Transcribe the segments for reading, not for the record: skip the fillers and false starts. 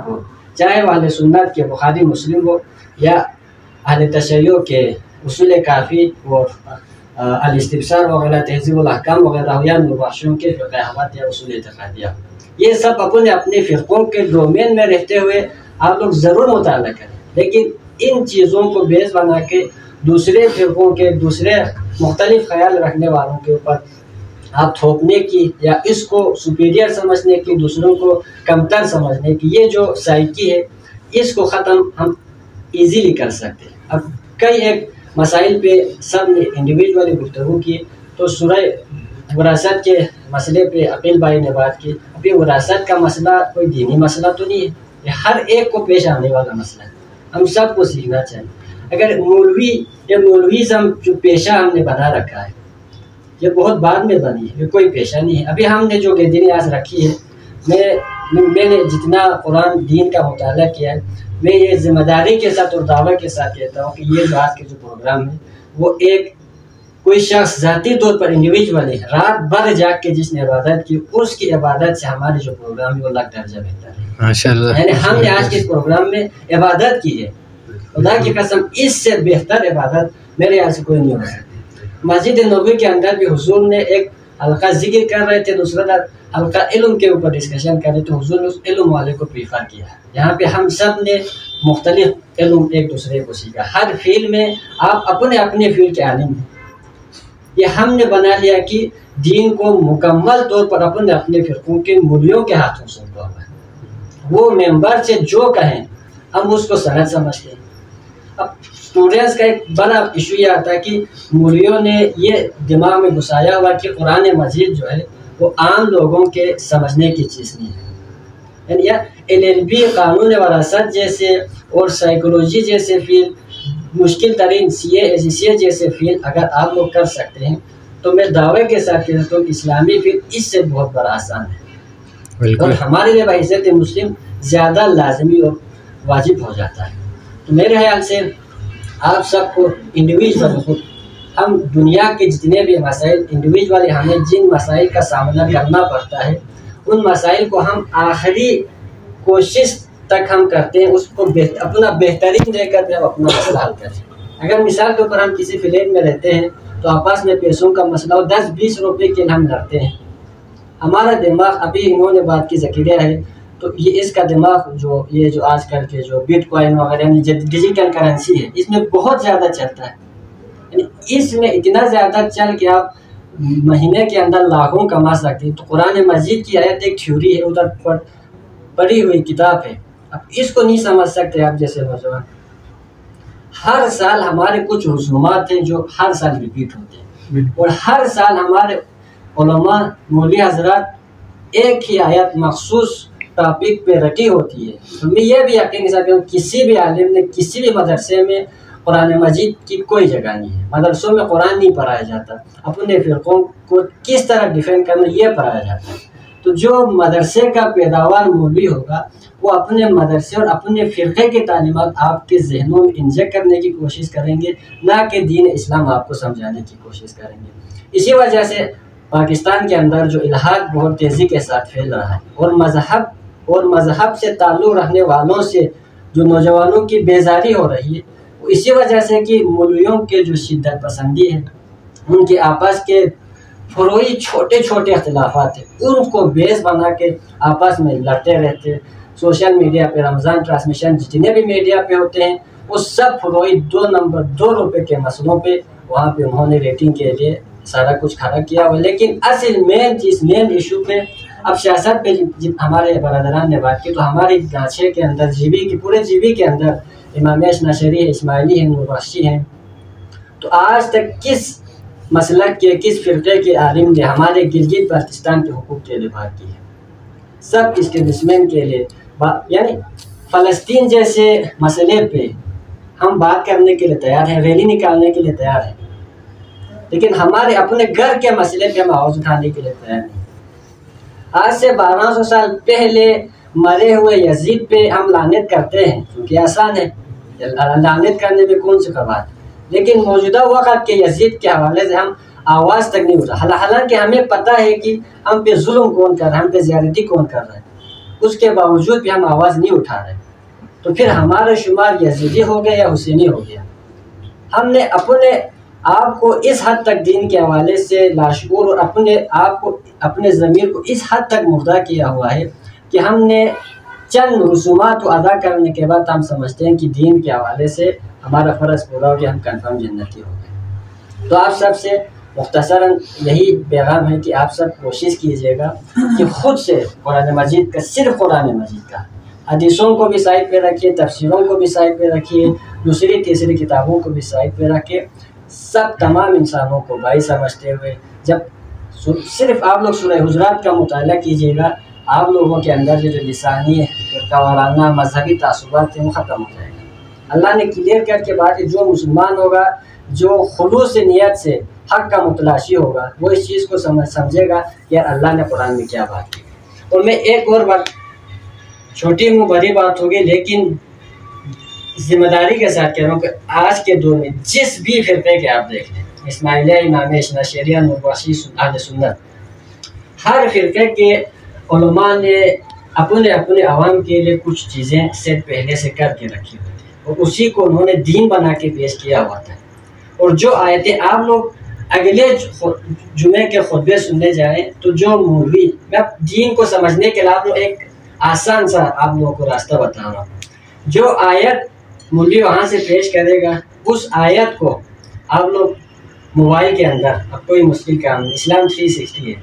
کو، چاہے وہ اہل سنت کے بخاری مسلم ہو یا اہل تشیع کے اصول کافی اور الاستبصار وغیرہ تہذیب الاحکام وغیرہ ہو یا نوربخشوں کے فقہ احوال یا اصول اعتقادیہ، یہ سب اپنے اپنے فرقوں کے ڈومین میں رہتے ہوئے آپ لوگ ضرور مطالعہ کریں، لیکن ان چیزوں کو بیس بنا کے دوسرے فرقوں کے دوسرے مختلف خیال رکھنے والوں کے اوپر آپ تھوپنے کی یا اس کو سپیریئر سمجھنے کی، دوسروں کو کمتر سمجھنے کی، یہ جو سائیکی ہے اس کو ختم ہم ایزیلی کر سکتے ہیں۔ اب کئی ایک مسائل پہ سب نے انڈیویجولی گفتگو کی، تو سورہ وراثت کے مسئلے پہ عقیل بھائی نے بات کی۔ ابھی وراثت کا مسئلہ کوئی دینی مسئلہ تو نہیں ہے، یہ ہر ایک کو پیش آنے والا مسئلہ ہے، ہم سب کو سیکھنا چاہیے۔ اگر مولویزم جو پیشہ ہم نے بنا رکھا ہے یہ بہت بعد میں بنی ہے، یہ کوئی پیشہ نہیں ہے۔ ابھی ہم نے جو قید نیاز رکھی ہے، میں نے جتنا قرآن دین کا مطالعہ کیا ہے، میں یہ ذمہ داری کے ساتھ اور دعویٰ کے ساتھ کہتا ہوں کہ یہ جو آج کے جو پروگرام ہے وہ ایک کوئی شخص ذاتی طور پر انڈیویجولی رات بھر جاگ کے جس نے عبادت کی، اس کی عبادت سے ہماری جو پروگرام ہے وہ لاکھ درجہ بہتر ہے۔ ماشاءاللہ، یعنی ہم نے آج کے اس پروگرام میں عبادت کی ہے، خدا کی قسم اس سے بہتر عبادت میرے یہاں سے کوئی نہیں ہو سکتی۔ مسجد نبوی کے اندر بھی حضور نے ایک حلقہ ذکر کر رہے تھے، دوسرا حلقہ علم کے اوپر ڈسکشن کر رہے تھے، حضور نے اس علم والے کو پریفر کیا۔ یہاں پہ ہم سب نے مختلف علم ایک دوسرے کو سیکھا، ہر فیلڈ میں آپ اپنے اپنے فیلڈ کے عالم ہیں۔ یہ ہم نے بنا لیا کہ دین کو مکمل طور پر اپنے اپنے فرقوں کے مولیوں کے ہاتھوں سونپا ہوا ہے، وہ ممبر سے جو کہیں ہم اس کو سند سمجھتے ہیں۔ اب اسٹوڈنٹس کا ایک بڑا ایشو یہ آتا ہے کہ مولیوں نے یہ دماغ میں گھسایا ہوا کہ قرآن مجید جو ہے وہ عام لوگوں کے سمجھنے کی چیز نہیں ہے، یعنی LLB قانون وراثت جیسے اور سائیکولوجی جیسے فیلڈ، مشکل ترین CA جیسے فیلڈ اگر آپ لوگ کر سکتے ہیں تو میں دعوے کے ساتھ کہتا ہوں کہ اسلامی فیلڈ اس سے بہت بڑا آسان ہے، اور ہمارے لیے بحیثیت مسلم زیادہ لازمی اور واجب ہو جاتا ہے۔ تو میرے خیال سے آپ سب کو انڈیویجول، ہم دنیا کے جتنے بھی مسائل انڈیویجولی ہمیں جن مسائل کا سامنا کرنا پڑتا ہے ان مسائل کو ہم آخری کوشش تک ہم کرتے ہیں، اس کو اپنا بہترین دے کر ہم اپنا مسئلہ حل کریں۔ اگر مثال کے اوپر ہم کسی فلیٹ میں رہتے ہیں تو آپس میں پیسوں کا مسئلہ ہو، 10-20 روپے کے ہم لڑتے ہیں، ہمارا دماغ ابھی انہوں نے بات کی ذخیرہ ہے، تو یہ اس کا دماغ یہ جو آج کل کے جو بٹ کوائن وغیرہ ڈیجیٹل کرنسی ہے اس میں بہت زیادہ چلتا ہے، یعنی اس میں اتنا زیادہ چل کہ آپ مہینے کے اندر لاکھوں کما سکتے ہیں۔ تو قرآن مجید کی آیت ایک تھیوری ہے، ادھر پڑھی ہوئی کتاب ہے، اب اس کو نہیں سمجھ سکتے آپ جیسے نوجوان۔ ہر سال ہمارے کچھ رسومات ہیں جو ہر سال ریپیٹ ہوتے ہیں، اور ہر سال ہمارے علماء مولوی حضرات ایک ہی آیت مخصوص ٹاپک پہ رٹی ہوتی ہے۔ تو میں یہ بھی یقین کے ساتھ کہوں کسی بھی عالم نے کسی بھی مدرسے میں قرآن مجید کی کوئی جگہ نہیں ہے، مدرسوں میں قرآن نہیں پڑھایا جاتا، اپنے فرقوں کو کس طرح ڈیفینڈ کرنا یہ پڑھایا جاتا ہے۔ تو جو مدرسے کا پیداوار مولوی ہوگا وہ اپنے مدرسے اور اپنے فرقے کی تعلیمات آپ کے ذہنوں میں انجیکٹ کرنے کی کوشش کریں گے، نہ کہ دین اسلام آپ کو سمجھانے کی کوشش کریں گے۔ اسی وجہ سے پاکستان کے اندر جو الحاد بہت تیزی کے ساتھ پھیل رہا ہے، اور مذہب سے تعلق رکھنے والوں سے جو نوجوانوں کی بیزاری ہو رہی ہے، وہ اسی وجہ سے کہ مولویوں کے جو شدت پسندی ہے، ان کے آپس کے فروعی چھوٹے چھوٹے اختلافات ہیں، ان کو بیس بنا کے آپس میں لڑتے رہتے ہیں۔ سوشل میڈیا پہ رمضان ٹرانسمیشن جتنے بھی میڈیا پہ ہوتے ہیں وہ سب فروعی 2 روپے کے مسئلوں پہ وہاں پہ انہوں نے ریٹنگ کے لیے سارا کچھ کھڑا کیا ہوا، لیکن اصل مین ایشو پہ اب سیاست پہ ہمارے برادران نے بات کی، تو ہماری گاچھے کے اندر پورے GB کے اندر امام نشری ہے، اسماعیلی ہیں، نوربخشی ہیں، تو آج تک کس مسلک کے کس فرقے کے عالم نے ہمارے گلگت بلتستان کے حقوق کے لیے بات کی ہے؟ سب اسٹیبلشمنٹ کے لیے، یعنی فلسطین جیسے مسئلے پہ ہم بات کرنے کے لیے تیار ہیں، ریلی نکالنے کے لیے تیار ہیں، لیکن ہمارے اپنے گھر کے مسئلے پہ ہم آواز اٹھانے کے لیے تیار نہیں۔ آج سے 1200 سال پہلے مرے ہوئے یزید پہ ہم لعنت کرتے ہیں کیونکہ آسان ہے، لعنت کرنے میں کون سی بات ہے، لیکن موجودہ وقت کے یزید کے حوالے سے ہم آواز تک نہیں اٹھا، حالانکہ ہمیں پتہ ہے کہ ہم پہ ظلم کون کر رہا ہے، ہم پہ زیادتی کون کر رہا ہے۔ اس کے باوجود بھی ہم آواز نہیں اٹھا رہے، تو پھر ہمارا شمار یزیدی ہو گیا یا حسینی ہو گیا؟ ہم نے اپنے آپ کو اس حد تک دین کے حوالے سے لاشعور اور اپنے آپ کو، اپنے ضمیر کو اس حد تک مردہ کیا ہوا ہے کہ ہم نے چند رسومات کو ادا کرنے کے بعد ہم سمجھتے ہیں کہ دین کے حوالے سے ہمارا فرض پورا ہو گیا، ہم کنفرم جنتی ہو گئے۔ تو آپ سب سے مختصراً یہی پیغام ہے کہ آپ سب کوشش کیجیے گا کہ خود سے قرآن مجید کا، صرف قرآن مجید کا، حدیثوں کو بھی سائڈ پہ رکھیے، تفسیروں کو بھی سائڈ پہ رکھیے، دوسری تیسری کتابوں کو بھی سائڈ پہ رکھے، سب تمام انسانوں کو بھائی سمجھتے ہوئے جب صرف آپ لوگ سورہ حجرات کا مطالعہ کیجیے گا، آپ لوگوں کے اندر جو لسانی فرقہ وارانہ مذہبی تعصبات تھے وہ ختم ہو جائے گا۔ اللہ نے کلیئر کر کے بات ہے، جو مسلمان ہوگا، جو خلوص نیت سے حق کا متلاشی ہوگا، وہ اس چیز کو سمجھے گا کہ یار اللہ نے قرآن میں کیا بات کی۔ اور میں ایک اور بات، چھوٹی منہ بڑی بات ہوگی لیکن ذمہ داری کے ساتھ کہہ رہا ہوں کہ آج کے دور میں جس بھی فرقے کے آپ دیکھ لیں، اسماعیلیہ، امامیہ، اثناعشریہ، نوربخشی، اہل سنت، ہر فرقے کے علماء نے اپنے اپنے عوام کے لیے کچھ چیزیں سیٹ پہلے سے کر کے رکھی ہوئی تھی اور اسی کو انہوں نے دین بنا کے پیش کیا ہوا تھا۔ اور جو آیتیں آپ لوگ اگلے جمعے کے خطبے سننے جائیں تو جو مولوی، میں دین کو سمجھنے کے لیے آپ لوگ ایک آسان سا آپ لوگوں کو راستہ بتا رہا ہوں، جو آیت مولوی وہاں سے پیش کرے گا، اس آیت کو آپ لوگ موبائل کے اندر، اب کوئی مشکل کام نہیں، اسلام 360 ہے،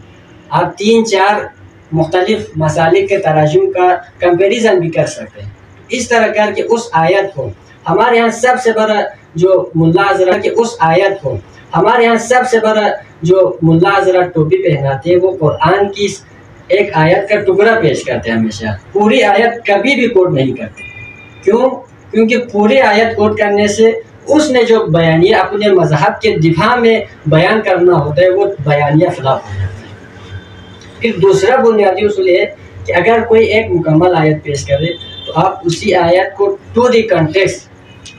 آپ 3-4 مختلف مسالک کے تراجم کا کمپیریزن بھی کر سکتے ہیں۔ اس طرح کر کے اس آیت کو ہمارے یہاں سب سے بڑا جو ملا حضرت کہ اس آیت کو ہمارے یہاں سب سے بڑا جو ملا حضرت ٹوپی پہناتے ہیں وہ قرآن کی ایک آیت کا ٹکڑا پیش کرتے ہیں، ہمیشہ پوری آیت کبھی بھی کوٹ نہیں کرتے۔ کیوں؟ کیونکہ پوری آیت کوٹ کرنے سے اس نے جو بیانیہ اپنے مذہب کے دفاع میں بیان کرنا ہوتا ہے وہ بیانیہ خلاف ہو جاتا ہے۔ پھر دوسرا بنیادی اصول ہے کہ اگر کوئی ایک مکمل آیت پیش کرے تو آپ اسی آیت کو ٹو دی کنٹیکسٹ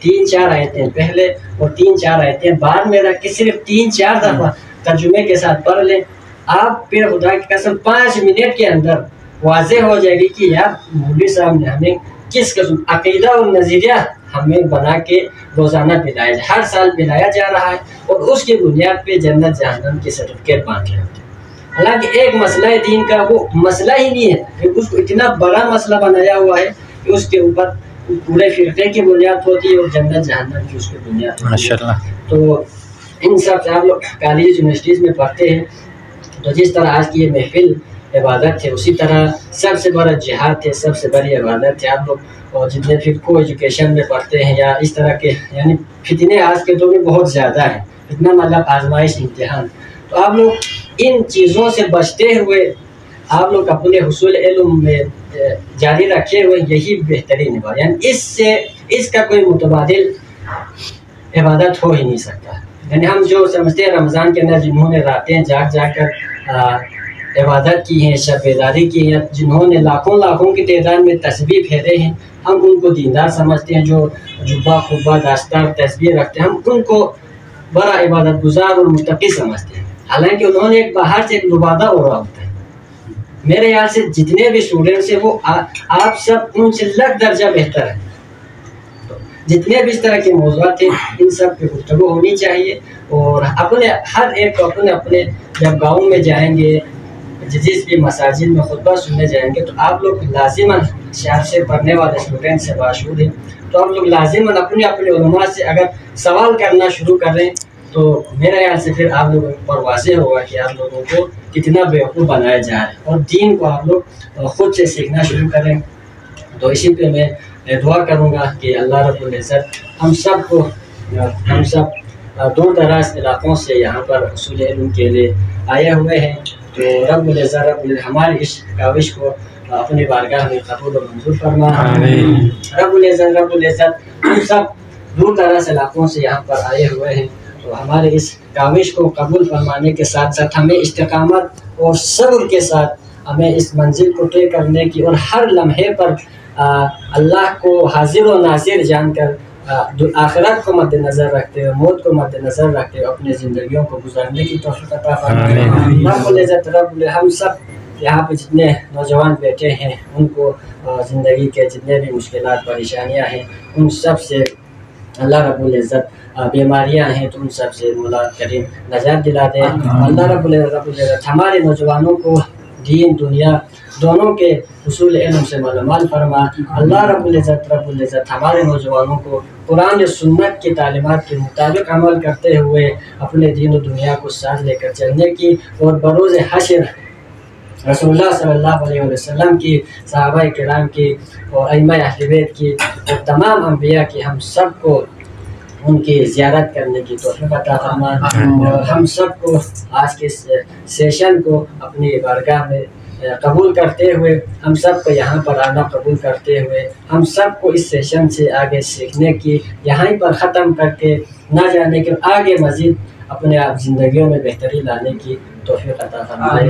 3-4 آیتیں پہلے اور 3-4 آیتیں بعد میں رکھ کے صرف 3-4 دفعہ ترجمے کے ساتھ پڑھ لیں، آپ پھر خدا کی قسم 5 منٹ کے اندر واضح ہو جائے گی کہ یار مولوی صاحب نے ہمیں کس قسم عقیدہ اور نظریہ ہمیں بنا کے روزانہ پلایا جائے، ہر سال پلایا جا رہا ہے اور اس کی بنیاد پہ جنت جہنم کی سرٹیفکیٹ بانٹ رہے ہوتے ہیں۔ حالانکہ ایک مسئلہ دین کا وہ مسئلہ ہی نہیں ہے، اس کو اتنا بڑا مسئلہ بنایا ہوا ہے کہ اس کے اوپر پورے فرقے کی بنیاد ہوتی ہے اور جنت جہنم کی اس کی بنیاد ہوتی ہے۔ تو ان سب سے آپ لوگ کالج یونیورسٹیز میں پڑھتے ہیں، تو جس طرح آج کی یہ محفل عبادت ہے اسی طرح سب سے بڑا جہاد ہے، سب سے بڑی عبادت ہے۔ آپ لوگ اور جتنے پھر کو ایجوکیشن میں پڑھتے ہیں یا اس طرح کے، یعنی فتنے آج کے دور میں بہت زیادہ ہیں، اتنا مطلب آزمائش، امتحان، تو آپ لوگ ان چیزوں سے بچتے ہوئے آپ لوگ اپنے حصول علم میں جاری رکھے ہوئے یہی بہترین عبادت، یعنی اس سے اس کا کوئی متبادل عبادت ہو ہی نہیں سکتا۔ یعنی ہم جو سمجھتے ہیں رمضان کے اندر جنہوں نے راتیں جاگ کر عبادت کی ہیں، شب بیداری کی ہیں، جنہوں نے لاکھوں کی تعداد میں تسبیح پھیرے ہیں، ہم ان کو دیندار سمجھتے ہیں۔ جو جبہ خوبہ داستار تسبیح رکھتے ہیں، ہم ان کو بڑا عبادت گزار اور متقی سمجھتے ہیں، حالانکہ انہوں نے ایک باہر سے ایک لبادہ اوڑھا ہوتا ہے۔ میرے یہاں سے جتنے بھی اسٹوڈنٹس ہیں وہ آپ سب ان سے لاکھ درجہ بہتر ہیں۔ جتنے بھی اس طرح کے موضوعات ہیں ان سب پہ گفتگو ہونی چاہیے، اور اپنے ہر ایک کو اپنے جب گاؤں میں جائیں گے، جس بھی مساجد میں خطبہ سننے جائیں گے، تو آپ لوگ لازماً شہر سے پڑھنے والے اسٹوڈنٹ سے باشعور ہیں، تو آپ لوگ لازماً اپنے علماء سے اگر سوال کرنا شروع کریں تو میرا خیال سے پھر آپ لوگوں پر واضح ہوگا کہ آپ لوگوں کو کتنا بیوقوف بنایا جا رہا ہے، اور دین کو آپ لوگ خود سے سیکھنا شروع کریں۔ تو اسی پہ میں دعا کروں گا کہ اللہ رب العزت ہم سب دور دراز علاقوں سے یہاں پر حصول علم کے لیے آئے ہوئے ہیں، تو رب العزت ہماری اس کاوش کو اپنی بارگاہ میں قبول و منظور فرما۔ رب العزت ہم سب دور دراز علاقوں سے یہاں پر آئے ہوئے ہیں، تو ہمارے اس کاوش کو قبول فرمانے کے ساتھ ساتھ ہمیں استقامت اور صبر کے ساتھ ہمیں اس منزل کو طے کرنے کی، اور ہر لمحے پر اللہ کو حاضر و ناظر جان کر آخرت کو مد نظر رکھتے ہوئے، موت کو مد نظر رکھتے ہوئے اپنی زندگیوں کو گزارنے کی توفیق عطا فرمائے۔ رب العزت ہم سب یہاں پہ جتنے نوجوان بیٹھے ہیں ان کو زندگی کے جتنے بھی مشکلات پریشانیاں ہیں ان سب سے اللہ رب العزت بیماریاں ہیں تو ان سب سے مولا کریم نجات دلا دے. اللہ رب العزت ہمارے نوجوانوں کو دین دنیا دونوں کے حصول علم سے معلومات فرما. اللہ رب العزت ہمارے نوجوانوں کو قرآن و سنت کی تعلیمات کے مطابق عمل کرتے ہوئے اپنے دین و دنیا کو ساتھ لے کر چلنے کی اور بروز حشر رسول اللہ صلی اللہ علیہ وسلم کی، صحابہ کرام کی اور ائمہ اہل بیت کی اور تمام انبیاء کی ہم سب کو ان کی زیارت کرنے کی توفیق عطا فرما. اور ہم سب کو آج کے سیشن کو اپنی بارگاہ میں قبول کرتے ہوئے، ہم سب کو یہاں پر آنا قبول کرتے ہوئے، ہم سب کو اس سیشن سے آگے سیکھنے کی، یہاں پر ختم کر کے نہ جانے کے آگے مزید اپنے آپ زندگیوں میں بہتری لانے کی توفیق عطا فرمائے.